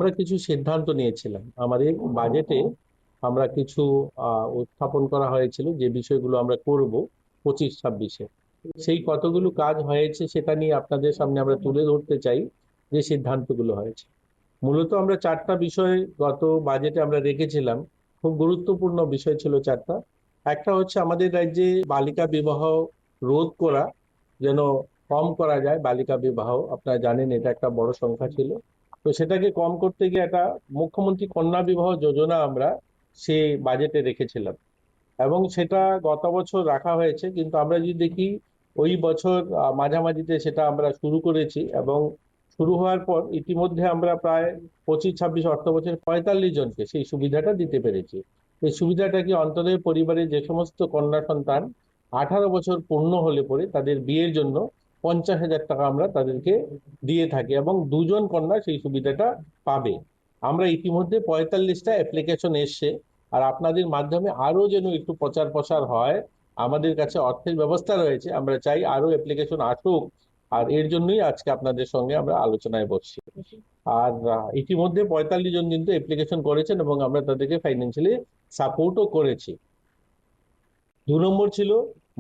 আমরা কিছু সিদ্ধান্ত নিয়েছিলাম আমাদের বাজেটে। আমরা কিছু উত্থাপন করা হয়েছিল যে বিষয়গুলো আমরা করব 25-26-এ। সেই কতগুলো কাজ হয়েছে সেটা নিয়ে আপনাদের সামনে আমরা তুলে ধরতে চাই যে সিদ্ধান্তগুলো হয়েছে। মূলত আমরা চারটা বিষয় গত বাজেটে আমরা রেখেছিলাম। খুব গুরুত্বপূর্ণ বিষয় ছিল চারটা। একটা হচ্ছে আমাদের রাজ্যে বালিকা বিবাহ রোধ করা, যেন কম করা যায় বালিকা বিবাহ। আপনারা জানেন এটা একটা বড় সংখ্যা ছিল। তো সেটাকে কম করতে গিয়ে একটা মুখ্যমন্ত্রী কন্যা বিবাহ যোজনা আমরা সে বাজেটে রেখেছিলাম, এবং সেটা গত বছর রাখা হয়েছে। কিন্তু আমরা যদি দেখি ওই বছর মাঝামাঝিতে সেটা আমরা শুরু করেছি, এবং শুরু হওয়ার পর ইতিমধ্যে আমরা প্রায় 25-26 অর্থ বছরে 45 জনকে সেই সুবিধাটা দিতে পেরেছি। এই সুবিধাটা কি, অন্তত পরিবারে যে সমস্ত কন্যা সন্তান 18 বছর পূর্ণ হলে পরে তাদের বিয়ের জন্য 50,000 টাকা আমরা তাদেরকে দিয়ে থাকি, এবং দুজন কন্যা সেই সুবিধাটা পাবে। আমরা ইতিমধ্যে 45টা অ্যাপ্লিকেশন এসছে। আর আপনাদের মাধ্যমে আরো যেন একটু প্রচার প্রসার হয়, আমাদের কাছে অর্থের ব্যবস্থা রয়েছে, আমরা চাই আরো অ্যাপ্লিকেশন আসুক। আর এর জন্যই আজকে আপনাদের সঙ্গে আমরা আলোচনায় বসছি। আর ইতিমধ্যে 45 জন কিন্তু অ্যাপ্লিকেশন করেছেন, এবং আমরা তাদেরকে ফাইন্যান্সিয়ালি সাপোর্টও করেছি। 2 নম্বর ছিল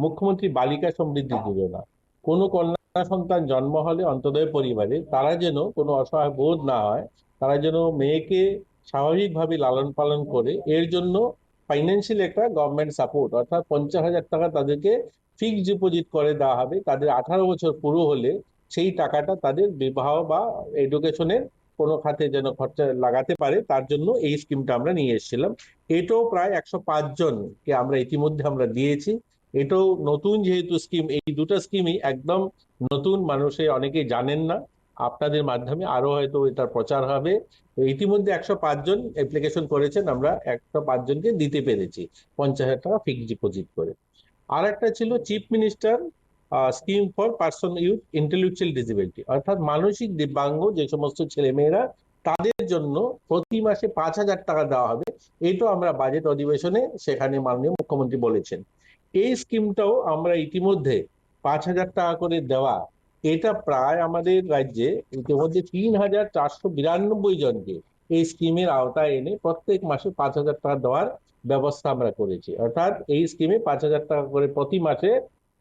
মুখ্যমন্ত্রী বালিকা সমৃদ্ধি যোজনা। কোনো কন্যা সন্তান জন্ম হলে অন্তোদয় পরিবারে তারা যেন কোনো অসহায় বোধ না হয়, তারা যেন মেয়েকে স্বাভাবিকভাবে লালন পালন করে, এর জন্য ফাইন্যান্সিয়াল একটা গভর্নমেন্ট সাপোর্ট, অর্থাৎ 50,000 টাকা তাদেরকে ফিক্সড ডিপোজিট করে দেওয়া হবে। তাদের 18 বছর পুরো হলে সেই টাকাটা তাদের বিবাহ বা এডুকেশনের কোনো খাতে যেন খরচা লাগাতে পারে, তার জন্য এই স্কিমটা আমরা নিয়ে এসেছিলাম। এটাও প্রায় 105 জনকে আমরা ইতিমধ্যে আমরা দিয়েছি। এটাও নতুন যেহেতু স্কিম, এই দুটো স্কিমই একদম নতুন, মানুষে অনেকেই জানেন না। আপনাদের মাধ্যমে আরো হয়তো এটার প্রচার হবে। তো ইতিমধ্যে 105 জন অ্যাপ্লিকেশন করেছেন, আমরা 105 জনকে দিতে পেরেছি 50,000 টাকা ফিক্সড ডিপোজিট করে। আর একটা ছিল chief minister scheme for person youth intellectual disability, অর্থাৎ মানসিক দিব্যাঙ্গ যে সমস্ত ছেলেমেয়েরা, তাদের জন্য প্রতি মাসে 5,000 টাকা দেওয়া হবে। এইটাও আমরা বাজেট অধিবেশনে সেখানে মাননীয় মুখ্যমন্ত্রী বলেছেন। এই স্কিমটাও আমরা ইতিমধ্যে 5,000 টাকা করে দেওয়া, এটা প্রায় আমাদের রাজ্যে ইতিমধ্যে 3,492 জনকে এই স্কিমের আওতায় এনে প্রত্যেক মাসে 5,000 টাকা দেওয়ার ব্যবস্থা আমরা করেছি। অর্থাৎ এই স্কিমে 5,000 টাকা করে প্রতি মাসে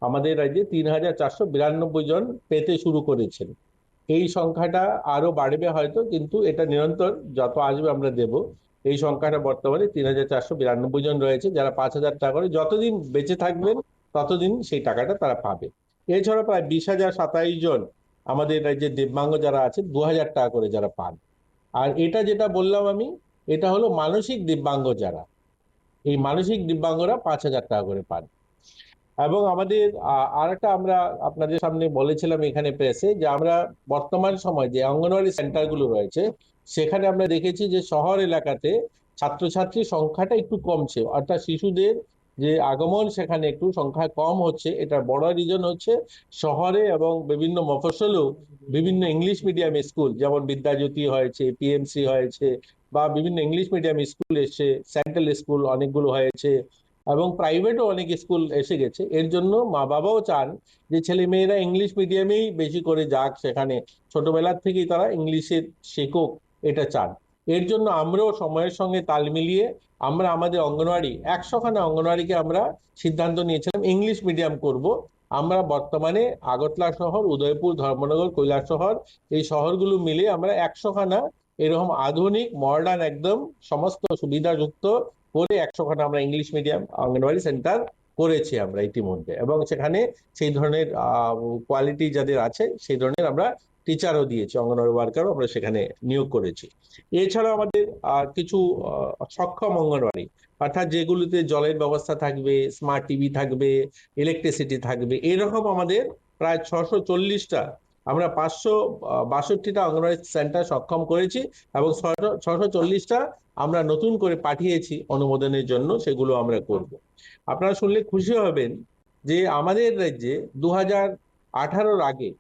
আমাদের রাজ্যে 3,492 জন পেতে শুরু করেছেন। এই সংখ্যাটা আরো বাড়বে হয়তো, কিন্তু এটা নিরন্তর যত আসবে আমরা দেব। এই সংখ্যাটা বর্তমানে 3,492 জন রয়েছে যারা 5,000 টাকা করে যতদিন বেঁচে থাকবেন ততদিন সেই টাকাটা তারা পাবে। এছাড়া প্রায় 20,027 জন আমাদের রাজ্যের দিব্যাঙ্গ যারা আছেন 2,000 টাকা করে যারা পান। আর এটা যেটা বললাম আমি, এটা হলো মানসিক দিব্যাঙ্গ যারা, এই মানসিক দিব্যাঙ্গরা 5,000 টাকা করে পান। এবং আমাদের আর একটা আমরা আপনাদের সামনে বলেছিলাম এখানে প্রেসে, যে আমরা বর্তমান সময় যে অঙ্গনওয়াড়ি সেন্টারগুলো রয়েছে সেখানে আমরা দেখেছি যে শহর এলাকাতে ছাত্রছাত্রীর সংখ্যাটা একটু কমছে, অর্থাৎ শিশুদের যে আগমন সেখানে একটু সংখ্যা কম হচ্ছে। এটা বড় রিজন হচ্ছে শহরে এবং বিভিন্ন মফস্বলেও বিভিন্ন ইংলিশ মিডিয়াম স্কুল, যেমন বিদ্যাজ্যোতি হয়েছে, পিএমসি হয়েছে, বা বিভিন্ন ইংলিশ মিডিয়াম স্কুল এসছে, সেন্ট্রাল স্কুল অনেকগুলো হয়েছে, এবং প্রাইভেটও অনেক স্কুল এসে গেছে। এর জন্য মা বাবাও চান যে ছেলে মেয়েরা ইংলিশ মিডিয়ামেই বেশি করে যাক, সেখানে ছোটবেলার থেকেই তারা ইংলিশের শেখুক, এটা চান। এর জন্য আমরাও সময়ের সঙ্গে তাল মিলিয়ে আমরা আমাদের অঙ্গনওয়াড়ি 100খানা অঙ্গনওয়াড়িকে আমরা সিদ্ধান্ত নিয়েছিলাম ইংলিশ মিডিয়াম করব। আমরা বর্তমানে আগরতলা শহর, উদয়পুর, ধর্মনগর, কৈলাসহর এই শহরগুলো মিলে আমরা 100খানা এরকম আধুনিক মডার্ন একদম সমস্ত সুবিধাযুক্ত করে 100খানা আমরা ইংলিশ মিডিয়াম অঙ্গনওয়াড়ি সেন্টার করেছি আমরা ইতিমধ্যে। এবং সেখানে সেই ধরনের কোয়ালিটি যাদের আছে সেই ধরনের আমরা টিচারও দিয়েছি, অঙ্গনওয়াড়ি ওয়ার্কারও আমরা সেখানে নিয়োগ করেছি। এছাড়াও আমাদের কিছু সক্ষম অঙ্গনওয়াড়ি, অর্থাৎ যেগুলিতে জলের ব্যবস্থা থাকবে, স্মার্ট টিভি থাকবে, ইলেকট্রিসিটি থাকবে, এরকম আমাদের প্রায় 640টা, আমরা 562টা অঙ্গনওয়াড়ি সেন্টার সক্ষম করেছি, এবং 640টা আমরা নতুন করে পাঠিয়েছি অনুমোদনের জন্য, সেগুলো আমরা করব। আপনারা শুনলে খুশি হবেন যে আমাদের রাজ্যে 2018-র আগে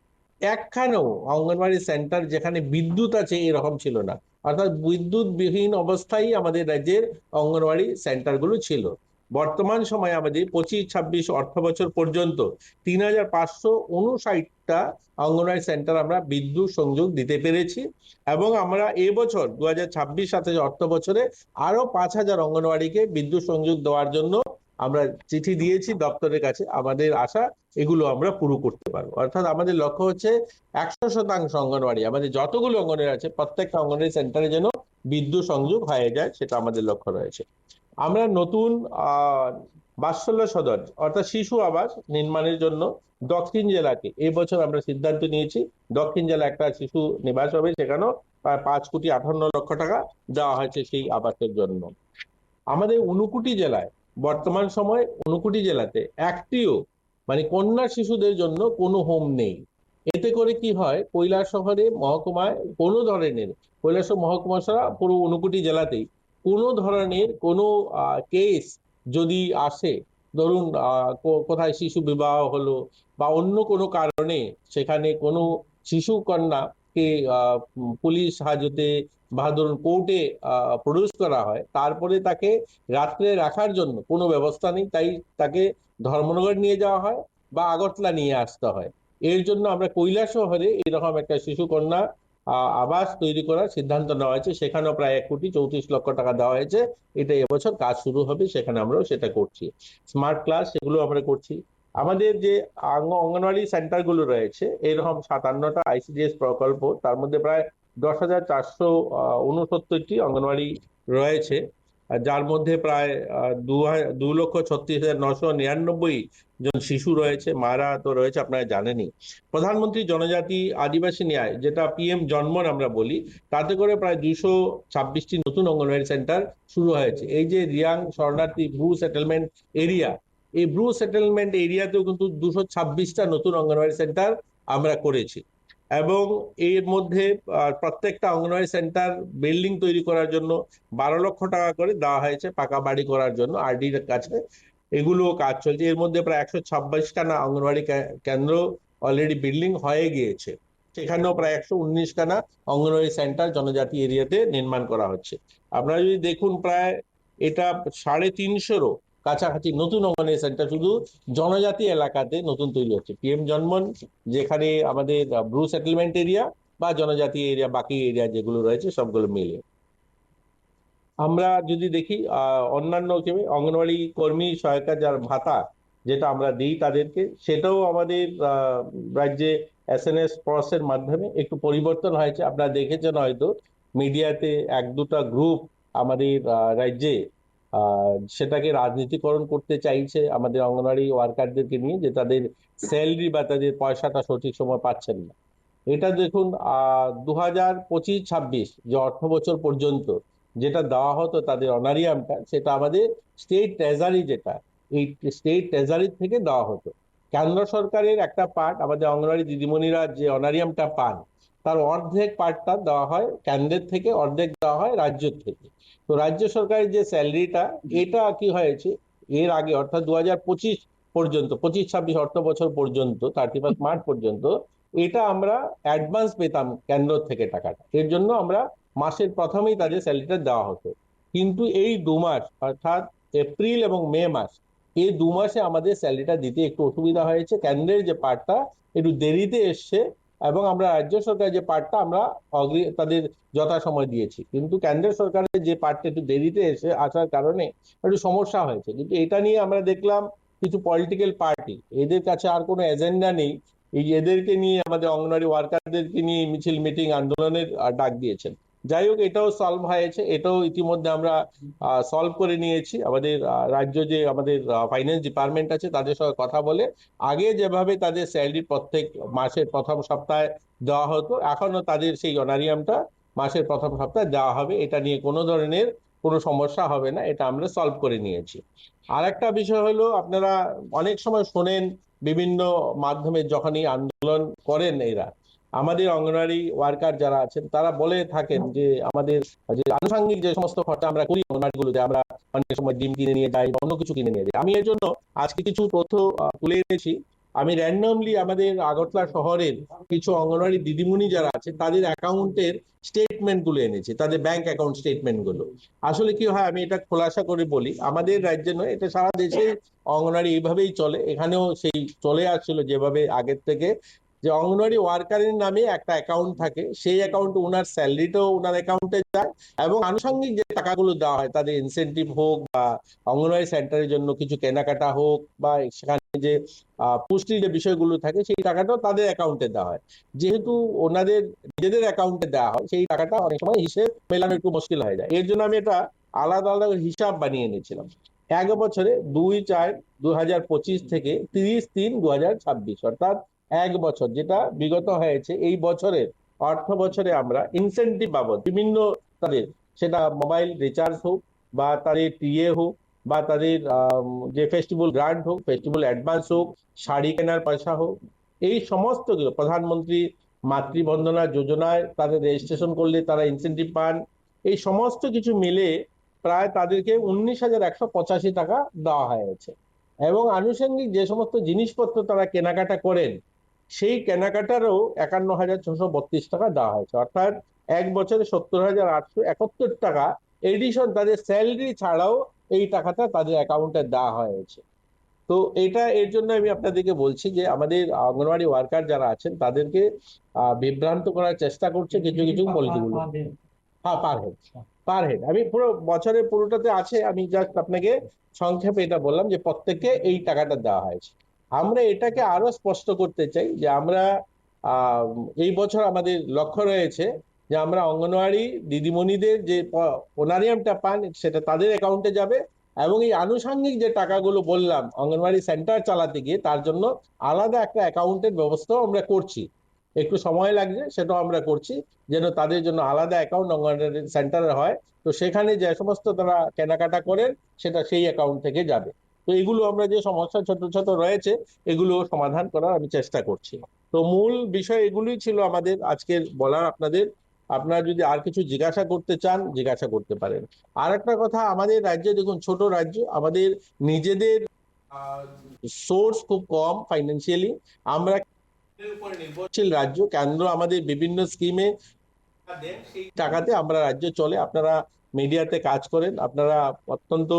একখানেও অঙ্গনওয়াড়ি সেন্টার যেখানে বিদ্যুৎ আছে এরকম ছিল না। অর্থাৎ বিদ্যুৎ বিহীন অবস্থায় আমাদের রাজ্যের অঙ্গনওয়াড়ি সেন্টারগুলো ছিল। বর্তমান সময়ে আমাদের 25-26 অর্থ বছর পর্যন্ত 3,559 টা অঙ্গনওয়াড়ি সেন্টার আমরা বিদ্যুৎ সংযোগ দিতে পেরেছি। এবং আমরা এবছর 2026-27 অর্থ বছরে আরো 5,000 অঙ্গনওয়াড়িকে বিদ্যুৎ সংযোগ দেওয়ার জন্য আমরা চিঠি দিয়েছি দপ্তরের কাছে। আমাদের আশা এগুলো আমরা পুরো করতে পারবো। অর্থাৎ আমাদের লক্ষ্য হচ্ছে 100% অঙ্গনওয়াড়ি, আমাদের যতগুলো অঙ্গনওয়াড়ি আছে প্রত্যেকটা অঙ্গনওয়াড়ি সেন্টারে যেন বিদ্যুৎ সংযোগ হয়ে যায়, সেটা আমাদের লক্ষ্য রয়েছে। আমরা নতুন বাৎসল্য সদন অর্থাৎ শিশু আবাস নির্মাণের জন্য দক্ষিণ জেলাকে এবছর আমরা সিদ্ধান্ত নিয়েছি। দক্ষিণ জেলা একটা শিশু নিবাস হবে, সেখানেও প্রায় 5,58,00,000 টাকা দেওয়া হয়েছে সেই আবাসের জন্য। আমাদের 59 জেলায় বর্তমান সময় 59 জেলাতে একটিও মানে কন্যা শিশুদের জন্য কোনো হোম নেই। এতে করে কি হয়, কৈলাসহরে মহকুমায় কোনো ধরনের, কৈলাসহর মহকুমা ছাড়া পুরো 59 জেলাতেই কোনো ধরনের কোনো কেস যদি আসে, ধরুন কোথায় শিশু বিবাহ হলো বা অন্য কোনো কারণে সেখানে কোনো শিশু কন্যাকে পুলিশ হাজতে বা ধরুন কোর্টে প্রডিউস করা হয়, তারপরে তাকে রাত্রে রাখার জন্য কোনো ব্যবস্থা নেই, তাই তাকে ধর্মনগর নিয়ে যাওয়া হয় বা আগরতলা নিয়ে আসতে হয়। এর জন্য আমরা কৈলাসহরে এরকম একটা শিশু কন্যা আবাস তৈরি করার সিদ্ধান্ত নেওয়া হয়েছে। সেখানেও প্রায় 1,34,00,000 টাকা দেওয়া হয়েছে। এটা এবছর কাজ শুরু হবে, সেখানে আমরাও সেটা করছি। স্মার্ট ক্লাস সেগুলো আমরা করছি। আমাদের যে অঙ্গনওয়াড়ি সেন্টার গুলো রয়েছে, এরকম 57টা আইসিডিএস প্রকল্প, তার মধ্যে প্রায় 10,469টি অঙ্গনওয়াড়ি রয়েছে, যার মধ্যে প্রায় 2,36,999 জন শিশু রয়েছে। মারা তো রয়েছে, আপনারা জানেনই। প্রধানমন্ত্রী জনজাতি আদিবাসী ন্যায়, যেটা পিএম জন্মন আমরা বলি, তাতে করে প্রায় 226টি নতুন অঙ্গনওয়াড়ি সেন্টার শুরু হয়েছে। এই যে রিয়াং শরণার্থী ব্রু সেটেলমেন্ট এরিয়া, এই ব্রু সেটেলমেন্ট এরিয়াতেও কিন্তু 226টা নতুন অঙ্গনওয়াড়ি সেন্টার আমরা করেছি। এবং এর মধ্যে প্রত্যেকটা অঙ্গনওয়াড়ি সেন্টার বিল্ডিং তৈরি করার জন্য 12 লক্ষ টাকা করে দেওয়া হয়েছে, পাকা বাড়ি করার জন্য আরডির কাছে। এগুলো কাজ চলছে। এর মধ্যে প্রায় 126খানা অঙ্গনওয়াড়ি কেন্দ্র অলরেডি বিল্ডিং হয়ে গিয়েছে। সেখানেও প্রায় 119খানা অঙ্গনওয়াড়ি সেন্টার জনজাতি এরিয়াতে নির্মাণ করা হচ্ছে। আপনারা যদি দেখুন, প্রায় এটা 350-রও কাছাকাছি নতুন অঙ্গনওয়াড়ি সেন্টার শুধু জনজাতি এলাকাতে নতুন তৈরি হচ্ছে। পিএম জন্মন যেখানে আমাদের ব্রু সেটেলমেন্ট এরিয়া বা জনজাতি এরিয়া, বাকি এরিয়া যেগুলো রয়েছে সবগুলো মিলে। আমরা যদি দেখি অন্যান্য অঙ্গনওয়াড়ি কর্মী সহায়তা যার ভাতা যেটা আমরা দিই তাদেরকে, সেটাও আমাদের রাজ্যে এসএনএস এর মাধ্যমে একটু পরিবর্তন হয়েছে। আপনারা দেখেছেন হয়তো মিডিয়াতে 1-2টা গ্রুপ আমাদের রাজ্যে সেটাকে রাজনীতিকরণ করতে চাইছে আমাদের অঙ্গনওয়াড়ি ওয়ার্কারদেরকে নিয়ে, যে তাদের স্যালারি বা তাদের পয়সাটা সঠিক সময় পাচ্ছেন না। এটা দেখুন, 2025-26 যে অর্থ বছর পর্যন্ত যেটা দেওয়া হতো তাদের অনারিয়ামটা, সেটা আমাদের স্টেট ট্রেজারি, যেটা এই স্টেট ট্রেজারি থেকে দেওয়া হতো। কেন্দ্র সরকারের একটা পার্ট আমাদের অঙ্গনওয়াড়ি দিদিমণিরা যে অনারিয়ামটা পান, তার অর্ধেক পার্টটা দেওয়া হয় কেন্দ্রের থেকে, অর্ধেক দেওয়া হয় রাজ্য থেকে। তো রাজ্য সরকারের যে স্যালারিটা, এটা কি হয়েছে, এর আগে অর্থাৎ 2025 পর্যন্ত, 25-26 অর্থ বছর পর্যন্ত, 31 মার্চ পর্যন্ত এটা আমরা অ্যাডভান্স পেতাম কেন্দ্র থেকে টাকাটা। এর জন্য আমরা মাসের প্রথমেই তাদের স্যালারিটা দেওয়া হতো। কিন্তু এই 2 মাস অর্থাৎ এপ্রিল এবং মে মাস, এই 2 মাসে আমাদের স্যালারিটা দিতে একটু অসুবিধা হয়েছে। কেন্দ্রের যে পার্টটা একটু দেরিতে এসছে, এবং আমরা রাজ্য সরকারের যে পার্টটা আমরা তাদের যথাসময় দিয়েছি। কিন্তু কেন্দ্রের সরকারের যে পার্টটা একটু দেরিতে এসে আসার কারণে একটু সমস্যা হয়েছে। কিন্তু এটা নিয়ে আমরা দেখলাম কিছু পলিটিক্যাল পার্টি, এদের কাছে আর কোনো এজেন্ডা নেই, এই এদেরকে নিয়ে আমাদের অঙ্গনওয়াড়ি ওয়ার্কারদেরকে নিয়ে মিছিল, মিটিং, আন্দোলনের ডাক দিয়েছেন। যাই হোক, এটাও সলভ হয়েছে, এটাও ইতিমধ্যে আমরা সলভ করে নিয়েছি। আমাদের রাজ্য যে আমাদের ফাইন্যান্স ডিপার্টমেন্ট আছে তাদের সঙ্গে কথা বলে, আগে যেভাবে তাদের স্যালারি প্রত্যেক মাসের প্রথম সপ্তাহে দেওয়া হতো, এখনো তাদের সেই অনারিয়ামটা মাসের প্রথম সপ্তাহে দেওয়া হবে। এটা নিয়ে কোনো ধরনের কোনো সমস্যা হবে না, এটা আমরা সলভ করে নিয়েছি। আর একটা বিষয় হলো, আপনারা অনেক সময় শোনেন বিভিন্ন মাধ্যমে যখনই আন্দোলন করেন এরা, আমাদের অঙ্গনওয়াড়ি ওয়ার্কার যারা আছেন তারা বলে থাকেন যে আমাদের যে আনুষঙ্গিক যে সমস্ত খরচা আমরা করি অঙ্গনওয়াড়িগুলোতে, আমরা অনেক সময় ডিম কিনে নিয়ে যাই বা অন্য কিছু কিনে নিয়ে যাই। আমি এর জন্য আজকে কিছু তথ্য তুলে এনেছি। আমি র্যান্ডমলি আমাদের আগরতলা শহরের কিছু অঙ্গনওয়াড়ি দিদিমণি যারা আছে তাদের অ্যাকাউন্টের স্টেটমেন্ট গুলো এনেছি, তাদের ব্যাংক অ্যাকাউন্ট স্টেটমেন্ট গুলো। আসলে কি হয়, আমি এটা খোলাসা করে বলি, আমাদের রাজ্যে নয়, এটা সারা দেশে অঙ্গনওয়াড়ি এইভাবেই চলে। এখানেও সেই চলে আসছিল যেভাবে আগের থেকে। যে অঙ্গনওয়াড়ি ওয়ার্কারের নামে একটা অ্যাকাউন্ট থাকে, সেই অ্যাকাউন্টে ওনার স্যালারিটাও ওনার অ্যাকাউন্টে যায়, এবং আনুষঙ্গিক যে টাকাগুলো দেওয়া হয়, তাদের ইনসেনটিভ হোক বা অঙ্গনওয়াড়ি সেন্টারের জন্য কিছু কেনাকাটা হোক বা সেখানে যে পুষ্টির যে বিষয়গুলো থাকে, সেই টাকাটাও তাদের অ্যাকাউন্টে দেওয়া হয়। যেহেতু ওনাদের নিজেদের অ্যাকাউন্টে দেওয়া হয়, সেই টাকাটা অনেক সময় হিসেব মেলানো একটু মুশকিল হয়ে যায়। এর জন্য আমি এটা আলাদা আলাদা হিসাব বানিয়ে নিয়েছিলাম। এক বছরে 2/4/2025 থেকে 30/3/2026, অর্থাৎ এক বছর যেটা বিগত হয়েছে, এই বছরের অর্থ বছরে আমরা ইনসেনটিভ বাবদ বিভিন্ন তাদের, সেটা মোবাইল রিচার্জ হোক বা তাদের টিএ হোক বা তাদের যে ফেস্টিভ্যাল গ্রান্ট হোক, ফেস্টিভ্যাল অ্যাডভান্স হোক, শাড়ি কেনার পয়সা হোক, এই সমস্ত কিছু, প্রধানমন্ত্রী মাতৃবন্দনা যোজনায় তাদের রেজিস্ট্রেশন করলে তারা ইনসেনটিভ পান, এই সমস্ত কিছু মিলে প্রায় তাদেরকে 19,185 টাকা দেওয়া হয়েছে। এবং আনুষঙ্গিক যে সমস্ত জিনিসপত্র তারা কেনাকাটা করেন, সেই কেনাকাটারও 51,632 টাকা দেওয়া হয়েছে, অর্থাৎ এক বছরে 70,871 টাকা এডিশন তাদের স্যালারি ছাড়াও এই টাকাটা তাদের অ্যাকাউন্টে দেওয়া হয়েছে। তো এটা এর জন্য আমি আপনাদেরকে বলছি যে আমাদের অঙ্গনওয়াড়ি ওয়ার্কার যারা আছেন তাদেরকে বিভ্রান্ত করার চেষ্টা করছে কিছু কিছু পলিটিগুলো। হ্যাঁ, পার হেড, পার হেড আমি পুরো বছরের পুরোটাতে আছে, আমি জাস্ট আপনাকে সংক্ষেপে এটা বললাম যে প্রত্যেককে এই টাকাটা দেওয়া হয়েছে। আমরা এটাকে আরো স্পষ্ট করতে চাই যে আমরা আহ এই বছর আমাদের লক্ষ্য রয়েছে যে আমরা অঙ্গনওয়াড়ি দিদিমণিদের যে অনারিয়ামটা পান সেটা তাদের অ্যাকাউন্টে যাবে, এবং এই আনুষঙ্গিক যে টাকাগুলো বললাম অঙ্গনওয়াড়ি সেন্টার চালাতে গিয়ে, তার জন্য আলাদা একটা অ্যাকাউন্টের ব্যবস্থাও আমরা করছি। একটু সময় লাগছে, সেটাও আমরা করছি, যেন তাদের জন্য আলাদা অ্যাকাউন্ট অঙ্গনওয়াড়ি সেন্টারে হয়। তো সেখানে যে সমস্ত তারা কেনাকাটা করেন সেটা সেই অ্যাকাউন্ট থেকে যাবে। তো এগুলো আমরা যে সমস্যা ছোট ছোট রয়েছে, এগুলো সমাধান করার আমি চেষ্টা করছি। তো মূল বিষয় এগুলোই ছিল আমাদের আজকের বলার আপনাদের। আপনারা যদি আর কিছু জিজ্ঞাসা করতে চান, জিজ্ঞাসা করতে পারেন। আর একটা কথা, আমাদের রাজ্যে দেখুন, ছোট রাজ্য, আমাদের নিজেদের সোর্স খুব কম ফাইন্যান্সিয়ালি, আমরা উপর নির্ভরশীল রাজ্য। কেন্দ্র আমাদের বিভিন্ন স্কিমে দেন, সেই টাকাতে আমরা রাজ্য চলে। আপনারা মিডিয়াতে কাজ করেন, আপনারা অত্যন্ত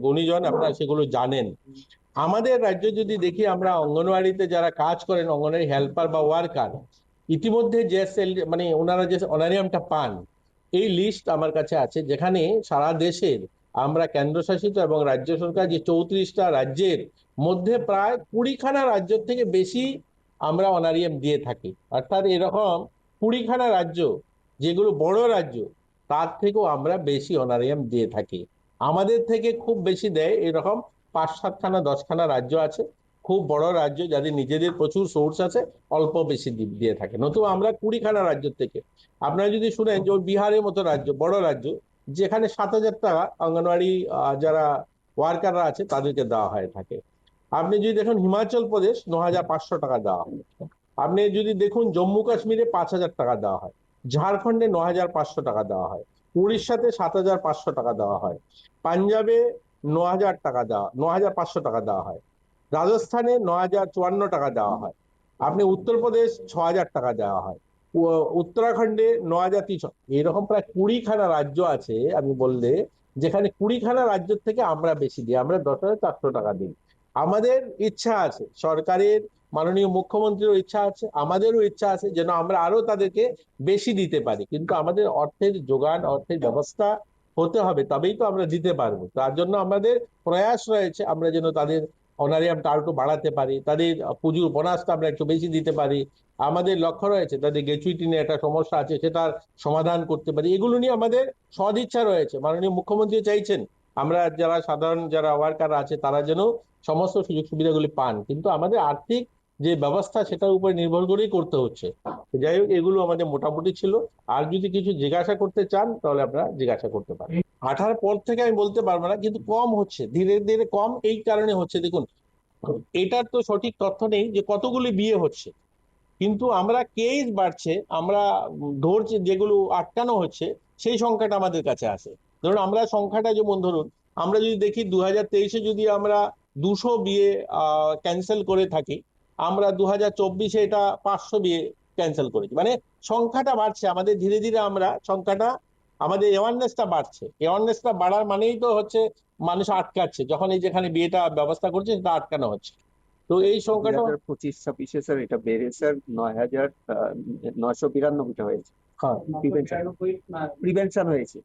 গুণীজন, আপনারা সেগুলো জানেন। আমাদের রাজ্য যদি দেখি, আমরা অঙ্গনওয়াড়িতে যারা কাজ করেন, অঙ্গনওয়াড়ি হেল্পার বা ওয়ার্কার, ইতিমধ্যে যে মানে ওনারা যে অনারিয়ামটা পান, এই লিস্ট আমার কাছে আছে, যেখানে সারা দেশের আমরা কেন্দ্রশাসিত এবং রাজ্য সরকার যে 34টা রাজ্যের মধ্যে প্রায় 20খানা রাজ্যের থেকে বেশি আমরা অনারিয়াম দিয়ে থাকি। অর্থাৎ এরকম 20খানা রাজ্য, যেগুলো বড় রাজ্য, তার থেকেও আমরা বেশি অনারিয়াম দিয়ে থাকি। আমাদের থেকে খুব বেশি দেয় এরকম 5-7খানা 10খানা রাজ্য আছে, খুব বড় রাজ্য যাদের নিজেদের প্রচুর সোর্স আছে, অল্প বেশি দিয়ে থাকে। নতুবা আমরা 20খানা রাজ্য থেকে, আপনারা যদি শুনেন যে বিহারের মতো রাজ্য, বড় রাজ্য, যেখানে 7,000 টাকা অঙ্গনওয়াড়ি যারা ওয়ার্কাররা আছে তাদেরকে দেওয়া হয়ে থাকে। আপনি যদি দেখুন হিমাচল প্রদেশ 9,500 টাকা দেওয়া হয়। আপনি যদি দেখুন জম্মু কাশ্মীরে 5,000 টাকা দেওয়া হয়, ঝাড়খণ্ডে 9,500 টাকা দেওয়া হয়, উড়িষ্যাতে 7,500 টাকা দেওয়া হয়, পাঞ্জাবে 9,000 টাকা দেওয়া 9,500 টাকা দেওয়া হয়, রাজস্থানে 9,054 টাকা দেওয়া হয়, আপনি উত্তরপ্রদেশ 6,000 টাকা দেওয়া হয়, উত্তরাখণ্ডে 9,300। এরকম প্রায় 20খানা রাজ্য আছে আমি বললে, যেখানে 20খানা রাজ্য থেকে আমরা বেশি দিই, আমরা 10,400 টাকা দিই। আমাদের ইচ্ছা আছে, সরকারের মাননীয় মুখ্যমন্ত্রীরও ইচ্ছা আছে, আমাদেরও ইচ্ছা আছে যেন আমরা আরো তাদেরকে বেশি দিতে পারি, কিন্তু আমাদের অর্থের যোগান, অর্থের ব্যবস্থা হতে হবে, তবেই তো আমরা দিতে পারবো। তার জন্য আমাদের প্রয়াস রয়েছে আমরা যেন তাদের অনারিয়ামটা আরো একটু বাড়াতে পারি, তাদের পুজোর বোনাসটা আমরা একটু বেশি দিতে পারি। আমাদের লক্ষ্য রয়েছে তাদের গ্র্যাচুইটি নিয়ে একটা সমস্যা আছে, সেটার সমাধান করতে পারি। এগুলো নিয়ে আমাদের সদিচ্ছা রয়েছে। মাননীয় মুখ্যমন্ত্রী চাইছেন আমরা যারা সাধারণ যারা ওয়ার্কার আছে তারা যেন সমস্ত সুযোগ সুবিধাগুলি পান, কিন্তু আমাদের আর্থিক যে ব্যবস্থা সেটার উপর নির্ভর করেই করতে হচ্ছে। যাই হোক, এগুলো আমাদের মোটামুটি ছিল। আর যদি কিছু জিজ্ঞাসা করতে চান তাহলে আপনারা জিজ্ঞাসা করতে পারেন। 18 পর থেকে আমি বলতে পারবো না, কিন্তু কম হচ্ছে, ধীরে ধীরে কম এই কারণে হচ্ছে, দেখুন এটার তো সঠিক তথ্য নেই যে কতগুলি বিয়ে হচ্ছে, কিন্তু আমরা কেস বাড়ছে, আমরা ধরছি যেগুলো আটকানো হচ্ছে, সেই সংখ্যাটা আমাদের কাছে আসে। ধরুন আমরা সংখ্যাটা যেমন ধরুন, আমরা যদি দেখি 2023-এ যদি আমরা 200 বিয়ে ক্যান্সেল করে থাকি, আমরা 2024-এ এটা 500 বিয়ে ক্যান্সেল করেছি। মানে সংখ্যাটা বাড়ছে আমাদের, ধীরে ধীরে আমরা সংখ্যাটা, আমাদের অ্যাওয়ারনেসটা বাড়ছে। অ্যাওয়ারনেসটা বাড়ার মানেই তো হচ্ছে মানুষ আটকাচ্ছে, যখন এই যেখানে বিয়েটা ব্যবস্থা করছে সেটা আটকানো হচ্ছে। তো এই সংখ্যাটা 2025-26 স্যার এটা বেড়ে স্যার 9,992টা হয়েছে। হ্যাঁ প্রিভেনশন হয়েছে,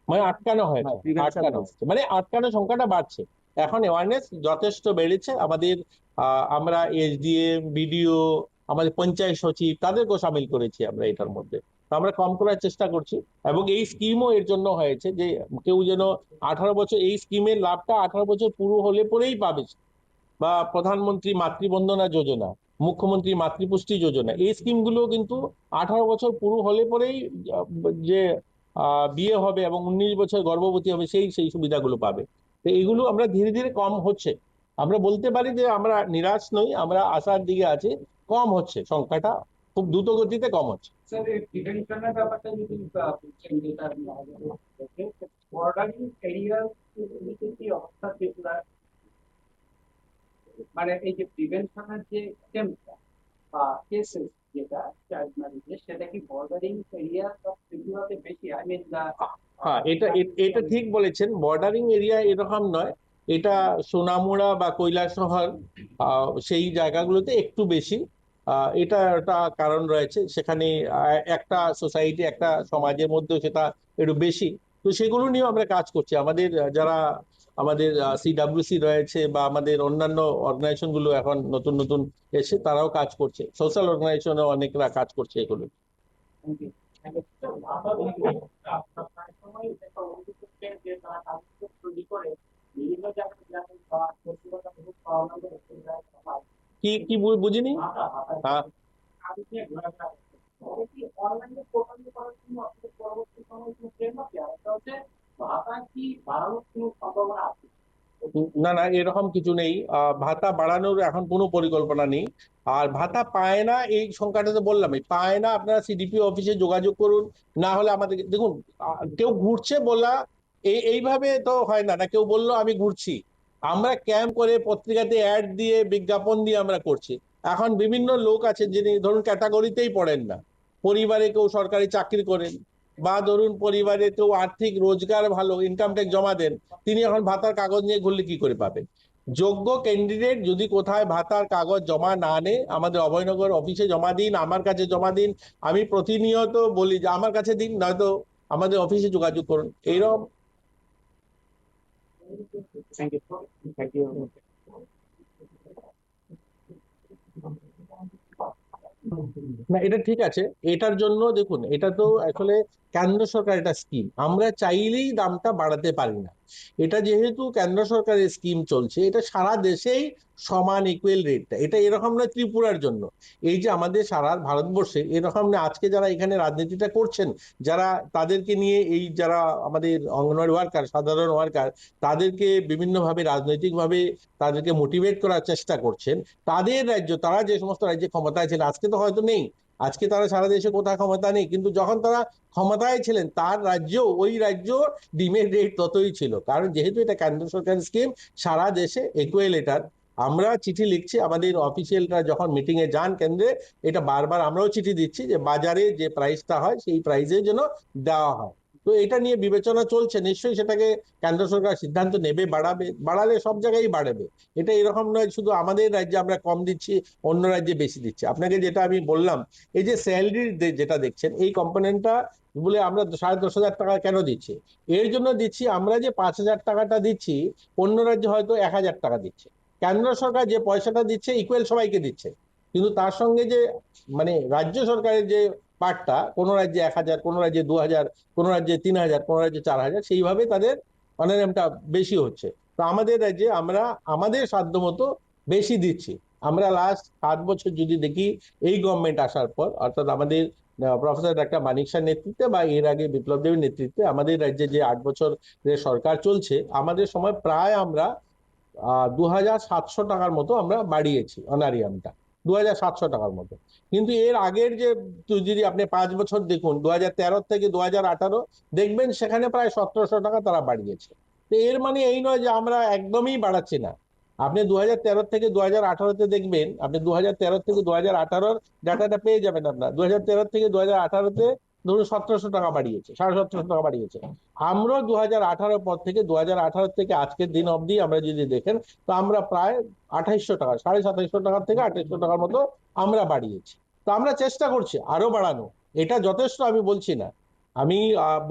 মানে আটকানো হয়েছে, হ্যাঁ প্রিভেনশন আটকানো হয়েছে। হয়েছে, মানে আটকানো সংখ্যাটা বাড়ছে। এখন অ্যাওয়ারনেস যথেষ্ট বেড়েছে আমাদের। আমরা এসডিএম, বিডিও, আমাদের পঞ্চায়েত সচিব তাদেরকেও সামিল করেছি আমরা এটার মধ্যে। তো আমরা কম করার চেষ্টা করছি, এবং এই স্কিমও এর জন্য হয়েছে যে কেউ যেন 18 বছর, এই স্কিমের লাভটা 18 বছর পুরো হলে পরেই পাবে। বা প্রধানমন্ত্রী মাতৃবন্দনা যোজনা, মুখ্যমন্ত্রী মাতৃপুষ্টি যোজনা, এই স্কিমগুলো কিন্তু 18 বছর পুরো হলে পরেই যে বিয়ে হবে এবং 19 বছর গর্ভবতী হবে সেই সেই সুবিধাগুলো পাবে। তো এগুলো আমরা ধীরে ধীরে কম হচ্ছে। আমরা বলতে পারি যে আমরা নিরাশ নই, আমরা আশার দিকে আছি। কম হচ্ছে সংখ্যাটা, খুব দ্রুত গতিতে কম হচ্ছে। স্যার এই প্রিভেনশনের ব্যাপারটা যদি বলছেন, যেটা বর্ডারিং এরিয়ার কি অবস্থা সেগুলা, মানে এই যে প্রিভেনশনের যে অ্যাটেম্পটা বা কেসেস যেটা চাইল্ড ম্যারেজের, সেটা কি বর্ডারিং এরিয়া সব সেগুলোতে বেশি? আই মিন হ্যাঁ, এটা ঠিক বলেছেন, বর্ডারিং এরিয়া এরকম নয়। এটা সোনামুড়া বা কৈলাসহর, সেই জায়গাগুলোতে একটু বেশি। এটা একটা কারণ রয়েছে সেখানে। একটা সোসাইটি, একটা সমাজের মধ্যে সেটা একটু বেশি। তো সেগুলো নিয়ে আমরা কাজ করছি। আমাদের যারা আমাদের সিডাব্লিউসি রয়েছে বা আমাদের অন্যান্য অর্গানাইজেশন গুলো এখন নতুন নতুন এসে তারাও কাজ করছে, সোশ্যাল অর্গানাইজেশনও অনেকরা কাজ করছে এগুলো। প্রায় সময় একটা অভিযোগ করছে যে তারা কাগজপত্র তৈরি করে বিভিন্ন জায়গায় গ্রামে বা ব্যক্তিগত পাওয়া যায়, কি কি বুঝিনি। হ্যাঁ, কাগজ নিয়ে ঘোরাফেরা করছে। এটা কি অনলাইনে প্রোগ্রামিং করার জন্য আপনাদের পরবর্তী সময় কোনো ফ্রেমওয়ার্ক দেওয়া হচ্ছে? হচ্ছে ভাতা কি বাড়ানোর কোনো সম্ভাবনা আছে? না না, এরকম কিছু নেই। ভাতা বাড়ানোর এখন কোনো পরিকল্পনা নেই। আর ভাতা পায় না এই সংখ্যাটা তো বললামই, পায় না। আপনারা সিডিপি অফিসে যোগাযোগ করুন, না হলে আমাদের দেখুন। কেউ ঘুরছে বলা এইভাবে তো হয় না। না কেউ বললো আমি ঘুরছি, আমরা ক্যাম্প করে পত্রিকাতে অ্যাড দিয়ে বিজ্ঞাপন দিয়ে আমরা করছি। এখন বিভিন্ন লোক আছে যিনি ধরুন ক্যাটাগরিতেই পড়েন না, পরিবারে কেউ সরকারি চাকরি করেন, বা ধরুন পরিবারে কেউ আর্থিক রোজগার ভালো, ইনকাম ট্যাক্স জমা দেন, তিনি এখন ভাতার কাগজ নিয়ে ঘুরলে কি করে পাবেন? যোগ্য ক্যান্ডিডেট যদি কোথায় ভাতার কাগজ জমা না নেয়, আমাদের অভয়নগর অফিসে জমা দিন, আমার কাছে জমা দিন। আমি প্রতিনিয়ত বলি যে আমার কাছে দিন, নয়তো আমাদের অফিসে যোগাযোগ করুন, এইরকম। Thank you, thank you. না, এটা ঠিক আছে। এটার জন্য দেখুন, এটা তো আসলে কেন্দ্র সরকার এটা স্কিম, আমরা চাইলেই দামটা বাড়াতে পারি না। এটা যেহেতু কেন্দ্র সরকারের স্কিম চলছে, এটা সারা দেশেই সমান ইকুয়াল রেটটা। এটা এরকম নয় ত্রিপুরার জন্য, এই যে আমাদের সারা ভারতবর্ষে এরকম না। আজকে যারা এখানে রাজনীতিটা করছেন, যারা তাদেরকে নিয়ে, এই যারা আমাদের অঙ্গনওয়াড়ি ওয়ার্কার, সাধারণ ওয়ার্কার, তাদেরকে বিভিন্নভাবে রাজনৈতিকভাবে তাদেরকে মোটিভেট করার চেষ্টা করছেন, তাদের রাজ্য, তারা যে সমস্ত রাজ্যে ক্ষমতায় ছিলেন, আজকে তো হয়তো নেই, আজকে তারা সারা দেশে কোথাও ক্ষমতা নেই, কিন্তু যখন তারা ক্ষমতায় ছিলেন তার রাজ্য, ওই রাজ্য ডিমের রেট ততই ছিল। কারণ যেহেতু এটা কেন্দ্র সরকারের স্কিম, সারা দেশে ইকুয়াল এটার। আমরা চিঠি লিখছি, আমাদের অফিসিয়ালরা যখন মিটিং এ যান কেন্দ্রে, এটা বারবার আমরাও চিঠি দিচ্ছি যে বাজারে যে প্রাইসটা হয় সেই প্রাইসে যেন দেওয়া হয়। তো এটা নিয়ে বিবেচনা চলছে, নিশ্চয়ই সেটাকে কেন্দ্র সরকার সিদ্ধান্ত নেবে, বাড়াবে, বাড়ালে সব জায়গায় বাড়বে। এটা এরকম নয় শুধু আমাদের রাজ্যে আমরা কম দিচ্ছি, অন্য রাজ্যে বেশি দিচ্ছি। আপনাকে যেটা আমি বললাম, এই যে স্যালারির যেটা দেখছেন, এই কম্পোনেন্টটা বলে আমরা 10,500 টাকা কেন দিচ্ছি? এর জন্য দিচ্ছি, আমরা যে 5,000 টাকাটা দিচ্ছি, অন্য রাজ্যে হয়তো 1,000 টাকা দিচ্ছে। কেন্দ্র সরকার যে পয়সাটা দিচ্ছে ইকুয়াল সবাইকে দিচ্ছে, কিন্তু তার সঙ্গে যে মানে রাজ্য সরকারের যে পার্টটা, কোনো রাজ্যে 1,000, কোনো রাজ্যে 2,000, কোনো রাজ্যে 3,000, কোনো রাজ্যে 4,000, সেইভাবে তাদের অনারামটা বেশি হচ্ছে। তো আমাদের রাজ্যে আমরা আমাদের সাধ্য মতো বেশি দিচ্ছি। আমরা লাস্ট 7 বছর যদি দেখি, এই গভর্নমেন্ট আসার পর, অর্থাৎ আমাদের প্রফেসর ডাক্তার মানিক শাহর নেতৃত্বে বা এর আগে বিপ্লব দেবের নেতৃত্বে আমাদের রাজ্যে যে 8 বছরের সরকার চলছে, আমাদের সময় প্রায় আমরা 2,700 টাকার মতো আমরা বাড়িয়েছি অনারিয়ামটা, 2,700 টাকার মতো। কিন্তু এর আগের যে, যদি আপনি 5 বছর দেখুন, 2013 থেকে 2018 দেখবেন সেখানে প্রায় 1,700 টাকা তারা বাড়িয়েছে। তো এর মানে এই নয় যে আমরা একদমই বাড়াচ্ছি না। আপনি 2013 থেকে 2018-তে দেখবেন, আপনি 2013 থেকে 2018-র ডাটাটা পেয়ে যাবেন। আপনার 2013 থেকে 2018-তে ধরুন 1700 টাকা বাড়িয়েছে, 1750 টাকা বাড়িয়েছে। আমরা 2018 পর থেকে 2018 থেকে আজকের দিন অবধি আমরা যদি দেখেন, তো আমরা প্রায় 2800 টাকা, 2750 টাকা থেকে 2800 টাকার মতো আমরা বাড়িয়েছি। তো আমরা চেষ্টা করছি আরো বাড়ানো। এটা যথেষ্ট আমি বলছি না, আমি